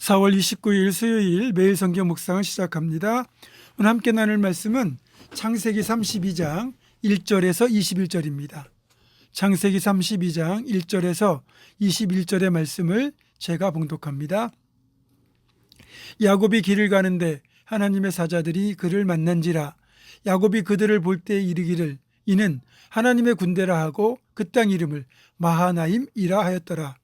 4월 29일 수요일 매일 성경 묵상을 시작합니다. 오늘 함께 나눌 말씀은 창세기 32장 1절에서 21절입니다. 창세기 32장 1절에서 21절의 말씀을 제가 봉독합니다. 야곱이 길을 가는데 하나님의 사자들이 그를 만난지라. 야곱이 그들을 볼 때 이르기를 이는 하나님의 군대라 하고 그 땅 이름을 마하나임이라 하였더라.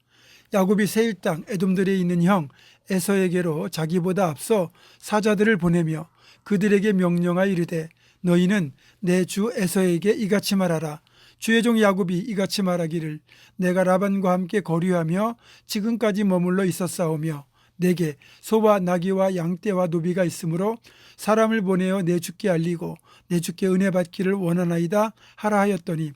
야곱이 세일 땅 에돔들에 있는 형 에서에게로 자기보다 앞서 사자들을 보내며 그들에게 명령하여 이르되 너희는 내 주 에서에게 이같이 말하라. 주의 종 야곱이 이같이 말하기를 내가 라반과 함께 거류하며 지금까지 머물러 있었사오며 내게 소와 나귀와 양떼와 노비가 있으므로 사람을 보내어 내 주께 알리고 내 주께 은혜 받기를 원하나이다 하라 하였더니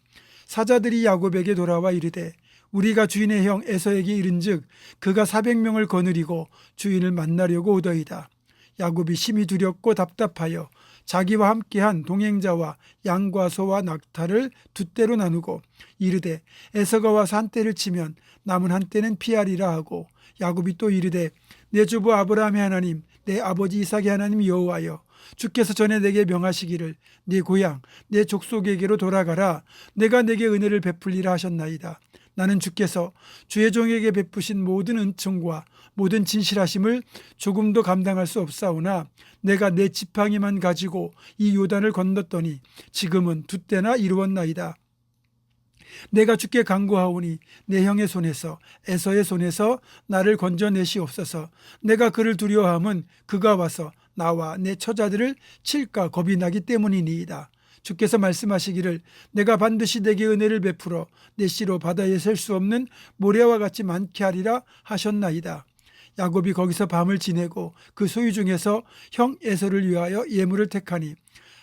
사자들이 야곱에게 돌아와 이르되 우리가 주인의 형 에서에게 이른즉 그가 400명을 거느리고 주인을 만나려고 오더이다. 야곱이 심히 두렵고 답답하여 자기와 함께한 동행자와 양과 소와 낙타를 두 떼로 나누고 이르되 에서가 와서 한 떼를 치면 남은 한 떼는 피하리라 하고 야곱이 또 이르되 내 주부 아브라함의 하나님 내 아버지 이삭의 하나님 여호와여 주께서 전에 내게 명하시기를 네 고향 내 족속에게로 돌아가라. 내가 내게 은혜를 베풀리라 하셨나이다. 나는 주께서 주의 종에게 베푸신 모든 은총과 모든 진실하심을 조금도 감당할 수 없사오나 내가 내 지팡이만 가지고 이 요단을 건넜더니 지금은 두 때나 이루었나이다. 내가 주께 간구하오니 내 형의 손에서 에서의 손에서 나를 건져내시옵소서. 내가 그를 두려워함은 그가 와서 나와 내 처자들을 칠까 겁이 나기 때문이니이다. 주께서 말씀하시기를 내가 반드시 내게 은혜를 베풀어 내 씨로 바다에 셀 수 없는 모래와 같이 많게 하리라 하셨나이다. 야곱이 거기서 밤을 지내고 그 소유 중에서 형 에서를 위하여 예물을 택하니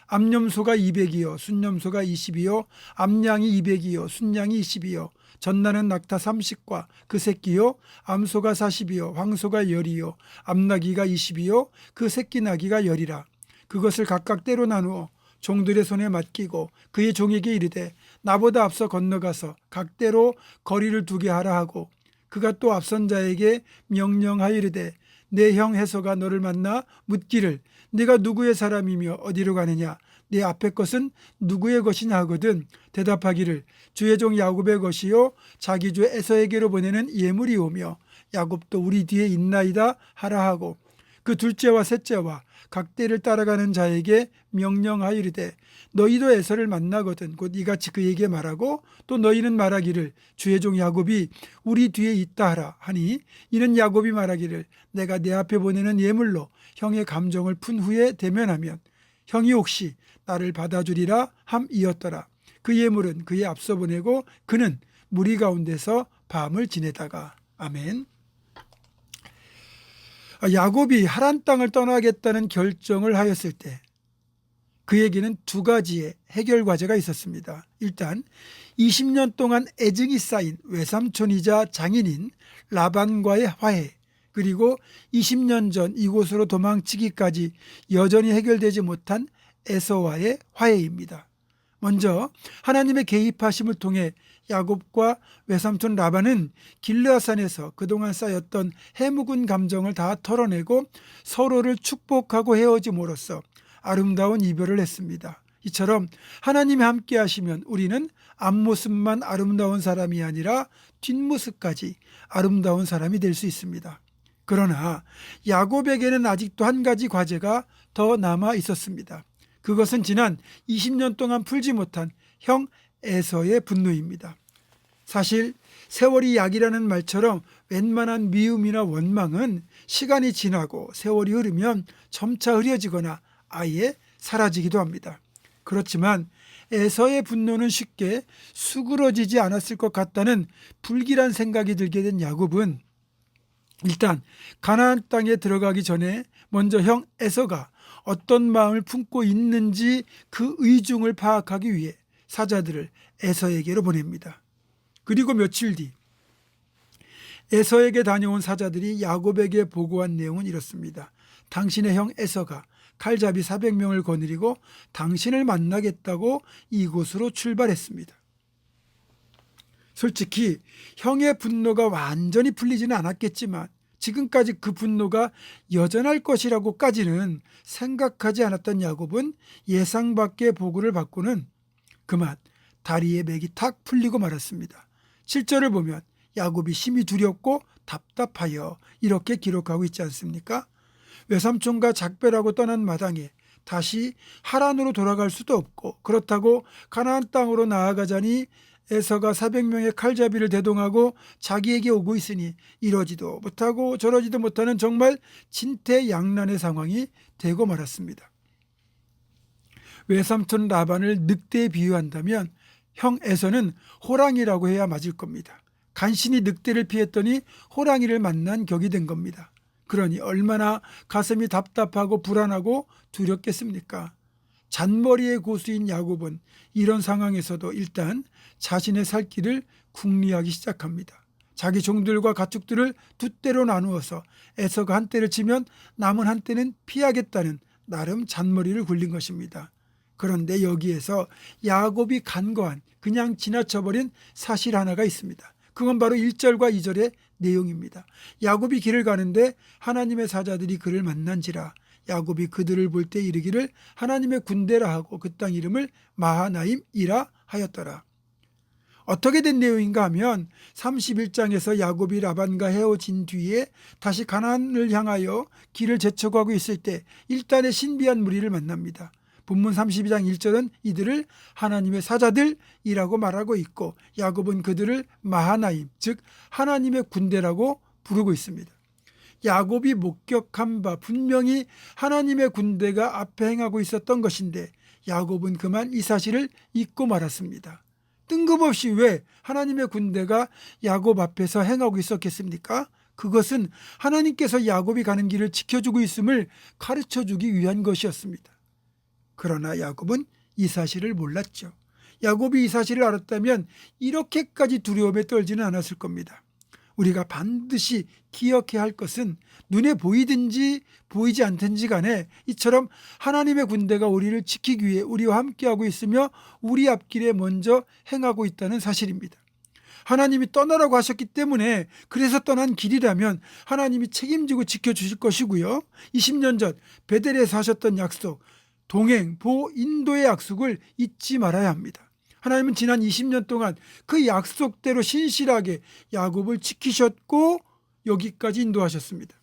암염소가 200이요 순염소가 20이요 암양이 200이요 순양이 20이요 전나는 낙타 30과 그 새끼요 암소가 40이요 황소가 10이요 암나귀가 20이요 그 새끼 나귀가 10이라. 그것을 각각 때로 나누어 종들의 손에 맡기고 그의 종에게 이르되 나보다 앞서 건너가서 각대로 거리를 두게 하라 하고 그가 또 앞선 자에게 명령하여 이르되 내 형 에서가 너를 만나 묻기를 네가 누구의 사람이며 어디로 가느냐 내 앞의 것은 누구의 것이냐 하거든 대답하기를 주의 종 야곱의 것이요 자기 주 에서에게로 보내는 예물이오며 야곱도 우리 뒤에 있나이다 하라 하고 그 둘째와 셋째와 각대를 따라가는 자에게 명령하여 이르되 너희도 에서를 만나거든 곧 이같이 그에게 말하고 또 너희는 말하기를 주의 종 야곱이 우리 뒤에 있다 하라 하니 이는 야곱이 말하기를 내가 내 앞에 보내는 예물로 형의 감정을 푼 후에 대면하면 형이 혹시 나를 받아주리라 함이었더라. 그 예물은 그의 앞서 보내고 그는 무리 가운데서 밤을 지내다가. 아멘. 야곱이 하란 땅을 떠나겠다는 결정을 하였을 때 그에게는 두 가지의 해결 과제가 있었습니다. 일단 20년 동안 애증이 쌓인 외삼촌이자 장인인 라반과의 화해, 그리고 20년 전 이곳으로 도망치기까지 여전히 해결되지 못한 에서와의 화해입니다. 먼저 하나님의 개입하심을 통해 야곱과 외삼촌 라반은 길르앗산에서 그동안 쌓였던 해묵은 감정을 다 털어내고 서로를 축복하고 헤어짐으로써 아름다운 이별을 했습니다. 이처럼 하나님이 함께 하시면 우리는 앞모습만 아름다운 사람이 아니라 뒷모습까지 아름다운 사람이 될 수 있습니다. 그러나 야곱에게는 아직도 한 가지 과제가 더 남아 있었습니다. 그것은 지난 20년 동안 풀지 못한 형 에서의 분노입니다. 사실 세월이 약이라는 말처럼 웬만한 미움이나 원망은 시간이 지나고 세월이 흐르면 점차 흐려지거나 아예 사라지기도 합니다. 그렇지만 에서의 분노는 쉽게 수그러지지 않았을 것 같다는 불길한 생각이 들게 된 야곱은 일단 가나안 땅에 들어가기 전에 먼저 형 에서가 어떤 마음을 품고 있는지 그 의중을 파악하기 위해 사자들을 에서에게로 보냅니다. 그리고 며칠 뒤 에서에게 다녀온 사자들이 야곱에게 보고한 내용은 이렇습니다. 당신의 형 에서가 칼잡이 400명을 거느리고 당신을 만나겠다고 이곳으로 출발했습니다. 솔직히 형의 분노가 완전히 풀리지는 않았겠지만 지금까지 그 분노가 여전할 것이라고까지는 생각하지 않았던 야곱은 예상 밖의 보고를 받고는 그만 다리에 맥이 탁 풀리고 말았습니다. 7절을 보면 야곱이 심히 두렵고 답답하여 이렇게 기록하고 있지 않습니까? 외삼촌과 작별하고 떠난 마당에 다시 하란으로 돌아갈 수도 없고, 그렇다고 가나안 땅으로 나아가자니 에서가 400명의 칼잡이를 대동하고 자기에게 오고 있으니 이러지도 못하고 저러지도 못하는 정말 진퇴양난의 상황이 되고 말았습니다. 외삼촌 라반을 늑대에 비유한다면 형 에서는 호랑이라고 해야 맞을 겁니다. 간신히 늑대를 피했더니 호랑이를 만난 격이 된 겁니다. 그러니 얼마나 가슴이 답답하고 불안하고 두렵겠습니까? 잔머리의 고수인 야곱은 이런 상황에서도 일단 자신의 살 길을 궁리하기 시작합니다. 자기 종들과 가축들을 두 떼로 나누어서 에서가 한 떼를 치면 남은 한 떼는 피하겠다는 나름 잔머리를 굴린 것입니다. 그런데 여기에서 야곱이 간과한, 그냥 지나쳐버린 사실 하나가 있습니다. 그건 바로 1절과 2절의 내용입니다. 야곱이 길을 가는데 하나님의 사자들이 그를 만난지라. 야곱이 그들을 볼 때 이르기를 하나님의 군대라 하고 그 땅 이름을 마하나임이라 하였더라. 어떻게 된 내용인가 하면 31장에서 야곱이 라반과 헤어진 뒤에 다시 가나안을 향하여 길을 재촉하고 있을 때 일단의 신비한 무리를 만납니다. 본문 32장 1절은 이들을 하나님의 사자들이라고 말하고 있고, 야곱은 그들을 마하나임, 즉 하나님의 군대라고 부르고 있습니다. 야곱이 목격한 바 분명히 하나님의 군대가 앞에 행하고 있었던 것인데 야곱은 그만 이 사실을 잊고 말았습니다. 뜬금없이 왜 하나님의 군대가 야곱 앞에서 행하고 있었겠습니까? 그것은 하나님께서 야곱이 가는 길을 지켜주고 있음을 가르쳐주기 위한 것이었습니다. 그러나 야곱은 이 사실을 몰랐죠. 야곱이 이 사실을 알았다면 이렇게까지 두려움에 떨지는 않았을 겁니다. 우리가 반드시 기억해야 할 것은 눈에 보이든지 보이지 않든지 간에 이처럼 하나님의 군대가 우리를 지키기 위해 우리와 함께하고 있으며 우리 앞길에 먼저 행하고 있다는 사실입니다. 하나님이 떠나라고 하셨기 때문에 그래서 떠난 길이라면 하나님이 책임지고 지켜주실 것이고요. 20년 전 베델에서 하셨던 약속, 동행, 보, 인도의 약속을 잊지 말아야 합니다. 하나님은 지난 20년 동안 그 약속대로 신실하게 야곱을 지키셨고 여기까지 인도하셨습니다.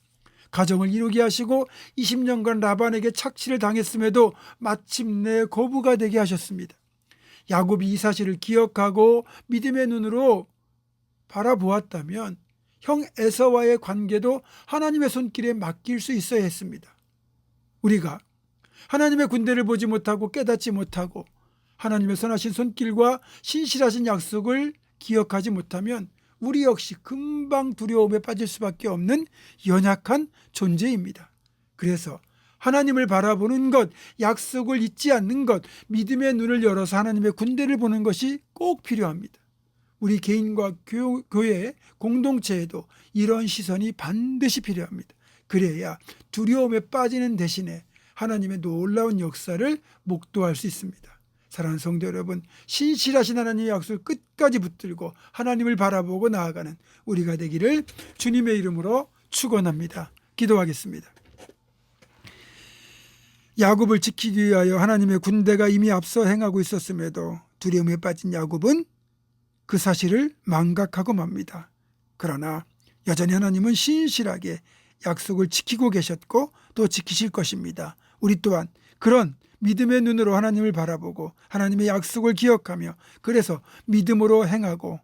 가정을 이루게 하시고 20년간 라반에게 착취를 당했음에도 마침내 거부가 되게 하셨습니다. 야곱이 이 사실을 기억하고 믿음의 눈으로 바라보았다면 형 에서와의 관계도 하나님의 손길에 맡길 수 있어야 했습니다. 우리가 하나님의 군대를 보지 못하고 깨닫지 못하고 하나님의 선하신 손길과 신실하신 약속을 기억하지 못하면 우리 역시 금방 두려움에 빠질 수밖에 없는 연약한 존재입니다. 그래서 하나님을 바라보는 것, 약속을 잊지 않는 것, 믿음의 눈을 열어서 하나님의 군대를 보는 것이 꼭 필요합니다. 우리 개인과 교회, 공동체에도 이런 시선이 반드시 필요합니다. 그래야 두려움에 빠지는 대신에 하나님의 놀라운 역사를 목도할 수 있습니다. 사랑하는 성도 여러분, 신실하신 하나님의 약속을 끝까지 붙들고 하나님을 바라보고 나아가는 우리가 되기를 주님의 이름으로 축원합니다. 기도하겠습니다. 야곱을 지키기 위하여 하나님의 군대가 이미 앞서 행하고 있었음에도 두려움에 빠진 야곱은 그 사실을 망각하고 맙니다. 그러나 여전히 하나님은 신실하게 약속을 지키고 계셨고 또 지키실 것입니다. 우리 또한 그런 믿음의 눈으로 하나님을 바라보고 하나님의 약속을 기억하며 그래서 믿음으로 행하고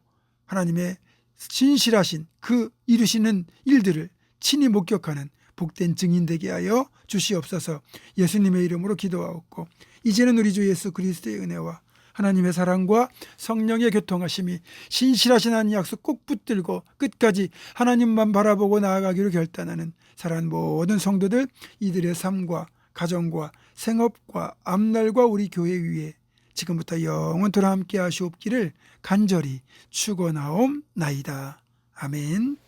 하나님의 신실하신 그 이루시는 일들을 친히 목격하는 복된 증인 되게 하여 주시옵소서. 예수님의 이름으로 기도하옵고 이제는 우리 주 예수 그리스도의 은혜와 하나님의 사랑과 성령의 교통하심이 신실하신 하나님 약속 꼭 붙들고 끝까지 하나님만 바라보고 나아가기로 결단하는 사랑하는 모든 성도들, 이들의 삶과 가정과 생업과 앞날과 우리 교회 위에 지금부터 영원토록 함께 하시옵기를 간절히 축원하옵나이다. 아멘.